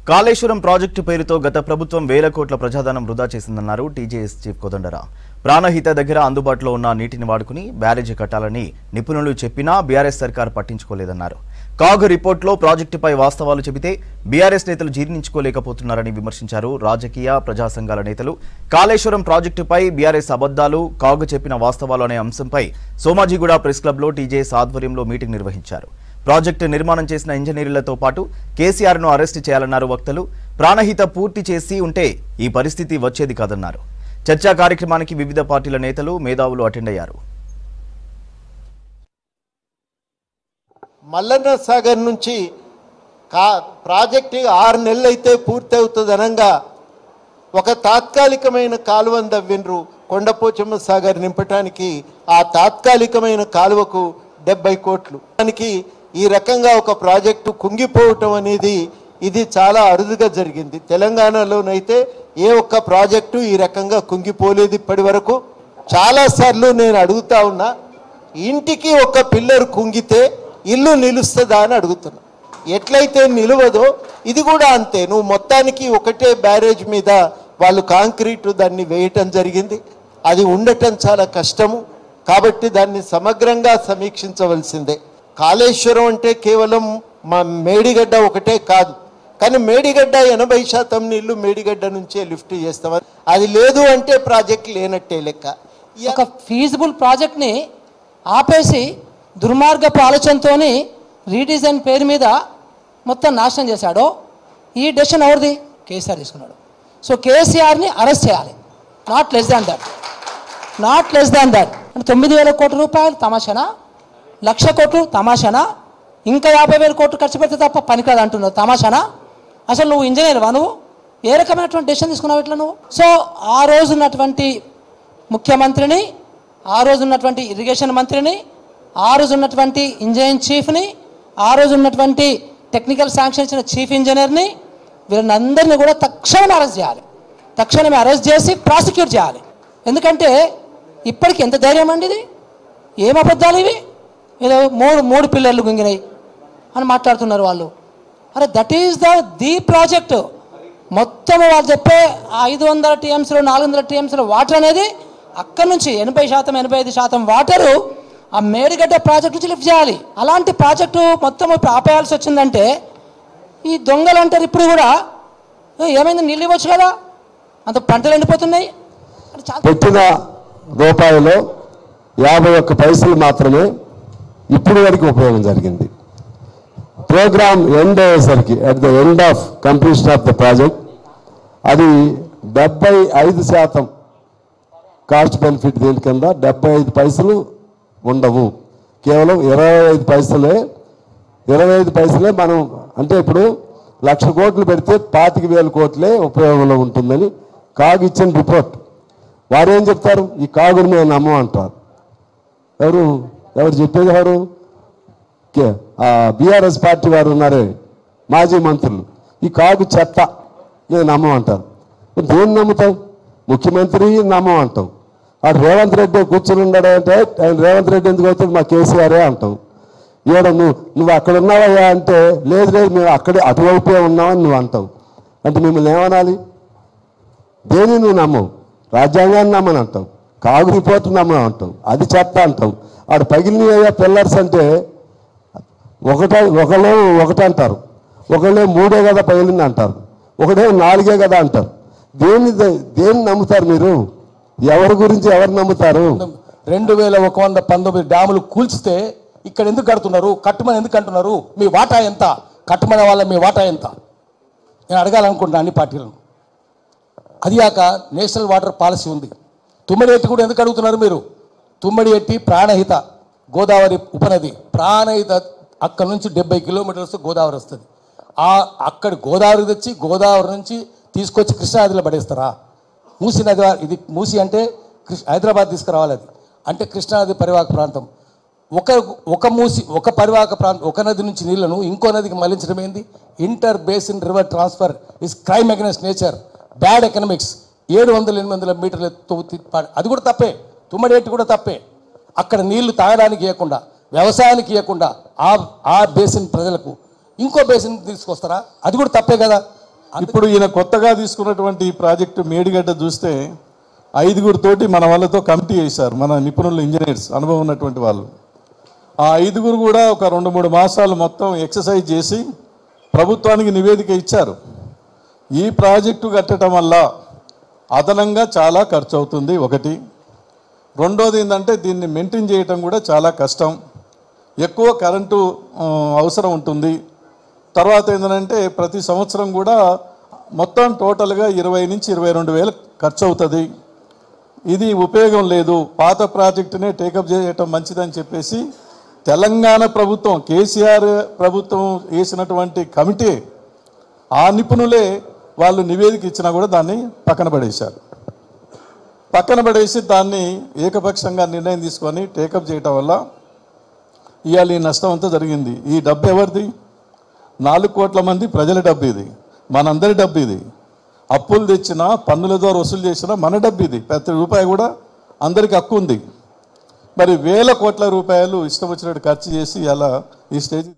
Kaleshwaram project పేరుతో గత ప్రభుత్వం వేల కోట్ల ప్రజాధనం వృధా చేసిందన్నారు టీజేఎస్ చీఫ్ కోదండరాం. ప్రాణహిత దగ్గర అందుబాటులో ఉన్న నీటిని వాడుకుని బ్యారేజీ కట్టాలని నిపుణులు చెప్పినా బీఆర్ఎస్ సర్కార్ పట్టించుకోలేదన్నారు. కాగ్ రిపోర్టులో ప్రాజెక్టుపై వాస్తవాలు చెబితే బీఆర్ఎస్ నేతలు జీర్ణించుకోలేకపోతున్నారని విమర్శించారు. రాజకీయ ప్రజా సంఘాల నేతలు కాళేశ్వరం ప్రాజెక్టుపై బీఆర్ఎస్ అబద్దాలు, కాగ్ చెప్పిన వాస్తవాలు అనే అంశంపై సోమాజిగూడ ప్రెస్ క్లబ్లో టీజేఎస్ ఆధ్వర్యంలో మీటింగ్ నిర్వహించారు. ప్రాజెక్టు నిర్మాణం చేసిన ఇంజనీర్లతో పాటు కేసీఆర్ను అరెస్టు చేయాలన్నారు వక్తలు. ప్రాణహిత పూర్తి చేసి ఉంటే ఈ పరిస్థితి వచ్చేది కాదన్నారు. చర్చా కార్యక్రమానికి వివిధ పార్టీల నేతలు, మేధావులు అటెండ్ అయ్యారు. మల్లన్న సాగర్ నుంచి ప్రాజెక్టు 6 నెలలు అయితే పూర్తి అవుతుంది అనగా ఒక తాత్కాలికమైన కాలువను దవ్విండ్రు. కొండపోచమ్మ సాగర్ నింపటానికి ఆ తాత్కాలికమైన కాలువకు 70 కోట్లు. దానికి ఈ రకంగా ఒక ప్రాజెక్టు కుంగిపోవటం అనేది ఇది చాలా అరుదుగా జరిగింది. తెలంగాణలోనైతే ఏ ఒక్క ప్రాజెక్టు ఈ రకంగా కుంగిపోలేదు ఇప్పటి వరకు. చాలాసార్లు నేను అడుగుతా ఉన్నా, ఇంటికి ఒక పిల్లర్ కుంగితే ఇల్లు నిలుస్తుందా అని అడుగుతున్నా. ఎట్లయితే నిలవదో ఇది కూడా అంతే. నువ్వు మొత్తానికి ఒకటే బ్యారేజ్ మీద వాళ్ళు కాంక్రీటు దాన్ని వేయటం జరిగింది. అది ఉండటం చాలా కష్టము. కాబట్టి దాన్ని సమగ్రంగా సమీక్షించవలసిందే. కాళేశ్వరం అంటే కేవలం మా మేడిగడ్డ ఒకటే కాదు, కానీ మేడిగడ్డ 80% నీళ్లు మేడిగడ్డ నుంచే లిఫ్ట్ చేస్తామని. అది లేదు అంటే ప్రాజెక్ట్ లేనట్టే లెక్క. ఒక ఫీజిబుల్ ప్రాజెక్ట్ని ఆపేసి దుర్మార్గపు ఆలోచనతో రీడిజైన్ పేరు మీద మొత్తం నాశనం చేశాడో ఈ డెసిషన్ ఎవరిది? కేసీఆర్ తీసుకున్నాడు. సో కేసీఆర్ని అరెస్ట్ చేయాలి. Not less than that. అంటే 9,000 కోట్ల రూపాయలు తమాషానా? 1,00,000 కోట్లు తమాషానా? ఇంకా 50,000 కోట్లు ఖర్చు పెడితే తప్ప పనికిరాదు అంటున్నావు. తమాషానా? అసలు నువ్వు ఇంజనీర్వా? నువ్వు ఏ రకమైనటువంటి డెసిషన్ తీసుకున్నావు ఇట్లా నువ్వు? సో ఆ రోజు ఉన్నటువంటి ముఖ్యమంత్రిని, ఆ రోజు ఉన్నటువంటి ఇరిగేషన్ మంత్రిని, ఆ రోజు ఉన్నటువంటి ఇంజనీరింగ్ చీఫ్ని, ఆ రోజు ఉన్నటువంటి టెక్నికల్ శాంక్షన్ ఇచ్చిన చీఫ్ ఇంజనీర్ని, వీళ్ళందరినీ కూడా తక్షణమే అరెస్ట్ చేయాలి. తక్షణమే అరెస్ట్ చేసి ప్రాసిక్యూట్ చేయాలి. ఎందుకంటే ఇప్పటికి ఎంత ధైర్యం అండి ఇది? ఏం అబద్ధాలు ఇవి? ఏదో మూడు పిల్లర్లు గుంగినాయి అని మాట్లాడుతున్నారు వాళ్ళు. అరే దట్ ఈస్ ది ప్రాజెక్టు. మొత్తం వాళ్ళు చెప్పే 500 TMCలు 400 TMCలు వాటర్ అనేది అక్కడి నుంచి 80% 85% వాటరు ఆ మేడిగడ్డ ప్రాజెక్ట్ నుంచి లిఫ్ట్ చేయాలి. అలాంటి ప్రాజెక్టు మొత్తం ఇప్పుడు ఆపేయాల్సి వచ్చిందంటే ఈ దొంగలు అంటారు ఇప్పుడు కూడా ఏమైంది, నీళ్ళు ఇవ్వచ్చు కదా, అంత పంటలు ఎండిపోతున్నాయి. పెట్టిన రూపాయలు 51 పైసలు మాత్రమే ఇప్పుడు వరకు ఉపయోగం జరిగింది. ప్రోగ్రామ్ ఎండ్ అయ్యేసరికి at the end of completion of the project అది 75% కాస్ట్ బెనిఫిట్. దీని కింద 75 పైసలు ఉండవు, కేవలం 25 పైసలే మనం. అంటే ఇప్పుడు 1,00,000 కోట్లు పెడితే 25,000 కోట్లే ఉపయోగంలో ఉంటుందని కాగ్ ఇచ్చిన రిపోర్ట్. వారు ఏం చెప్తారు? ఈ కాగుని మేము నమ్మమంటారు. ఎవరు చెప్పేది? ఎవరు? బీఆర్ఎస్ పార్టీ వారు ఉన్నారే, మాజీ మంత్రులు. ఈ కాగు చెత్త నేను నమ్మమంటారు. దేన్ని నమ్ముతాం? ముఖ్యమంత్రి నమ్మమంటాం. వాడు రేవంత్ రెడ్డి కూర్చొని ఉన్నాడు అంటే ఆయన రేవంత్ రెడ్డి ఎందుకు అవుతుంది? మా కేసీఆరే అంటాం. ఈడ నువ్వు అక్కడ ఉన్నావయ్యా అంటే లేదు మేము అక్కడే అటువైపే ఉన్నామని నువ్వు అంటావు. అంటే మిమ్మల్ని ఏమనాలి? దేని నువ్వు నమ్మవు? రాజ్యాంగాన్ని నమ్మని అంటాం, కాగు రిపోర్ట్ నమ్మని అంటాం, అది చెత్త అంటాం. ఆడు పగిలినయ్యా పిల్లర్స్ అంటే ఒకళ్ళు ఒకటి అంటారు, ఒకళ్ళే 3 కదా పగిలింది అంటారు, ఒకటే 4 కదా అంటారు. దేన్ని నమ్ముతారు మీరు? ఎవరి గురించి ఎవరు నమ్ముతారు? 2119 డ్యాములు కూల్చితే ఇక్కడ ఎందుకు కడుతున్నారు? కట్టమని ఎందుకు అంటున్నారు? మీ వాటా ఎంత? కట్టమనే వాళ్ళ మీ వాటా ఎంత? నేను అడగాలనుకుంటున్నాను అన్ని పార్టీలను. అది కాక నేషనల్ వాటర్ పాలసీ ఉంది. తుమ్మడి ఎట్టి కూడా ఎందుకు అడుగుతున్నారు మీరు? తుమ్మడి ఎట్టి ప్రాణహిత గోదావరి ఉపనది. ప్రాణహిత అక్కడ నుంచి 70 కిలోమీటర్స్ గోదావరి వస్తుంది. అక్కడ గోదావరి తెచ్చి గోదావరి నుంచి తీసుకొచ్చి కృష్ణానదిలో పడేస్తారా? మూసీ నది, ఇది మూసీ అంటే హైదరాబాద్ తీసుకురావాలి. అది అంటే కృష్ణానది పరివాహక ప్రాంతం. ఒక పరివాహక ప్రాంతం, ఒక నది నుంచి నీళ్లను ఇంకో నదికి మళ్లించడం ఏంది? Inter basin river transfer is crime against nature, bad economics. 700-800 మీటర్ల అది కూడా తప్పే. తుమ్మడేటి కూడా తప్పే. అక్కడ నీళ్లు తాగడానికి ఇవ్వకుండా, వ్యవసాయానికి ఇవ్వకుండా ఆ బేసిన్ ప్రజలకు ఇంకో బేసిన్ తీసుకొస్తారా? అది కూడా తప్పే కదా. ఇప్పుడు ఈయన కొత్తగా తీసుకున్నటువంటి ఈ ప్రాజెక్టు మేడిగడ్డ చూస్తే 5 తోటి మన వాళ్ళతో కమిటీ చేశారు, మన నిపుణులు ఇంజనీర్స్ అనుభవం ఉన్నటువంటి వాళ్ళు. ఆ 5 కూడా ఒక 2-3 మాసాలు మొత్తం ఎక్సర్సైజ్ చేసి ప్రభుత్వానికి నివేదిక ఇచ్చారు. ఈ ప్రాజెక్టు కట్టడం వల్ల అదనంగా చాలా ఖర్చు అవుతుంది ఒకటి. రెండోది ఏంటంటే దీన్ని మెయింటైన్ చేయటం కూడా చాలా కష్టం, ఎక్కువ కరెంటు అవసరం ఉంటుంది. తర్వాత ఏంటంటే ప్రతి సంవత్సరం కూడా మొత్తం టోటల్గా 20 నుంచి 22 వేలు ఖర్చు అవుతుంది. ఇది ఉపయోగం లేదు, పాత ప్రాజెక్టునే టేకప్ చేయటం మంచిదని చెప్పేసి తెలంగాణ ప్రభుత్వం కేసీఆర్ ప్రభుత్వం వేసినటువంటి కమిటీ ఆ నిపుణులే వాళ్ళు నివేదిక ఇచ్చినా కూడా దాన్ని పక్కన పడేసి దాన్ని ఏకపక్షంగా నిర్ణయం తీసుకొని టేకప్ చేయటం వల్ల ఇవాళ ఈ నష్టం అంతా జరిగింది. ఈ డబ్బు ఎవరిది? 4 కోట్ల మంది ప్రజల డబ్బు ఇది, మనందరి డబ్బు ఇది. అప్పులు తెచ్చినా పన్నుల ద్వారా వసూలు చేసినా మన డబ్బు ఇది, ప్రతి రూపాయి కూడా అందరికి హక్కు ఉంది. మరి వేల కోట్ల రూపాయలు ఇష్టం వచ్చినట్టు ఖర్చు చేసి అలా ఈ స్టేజ్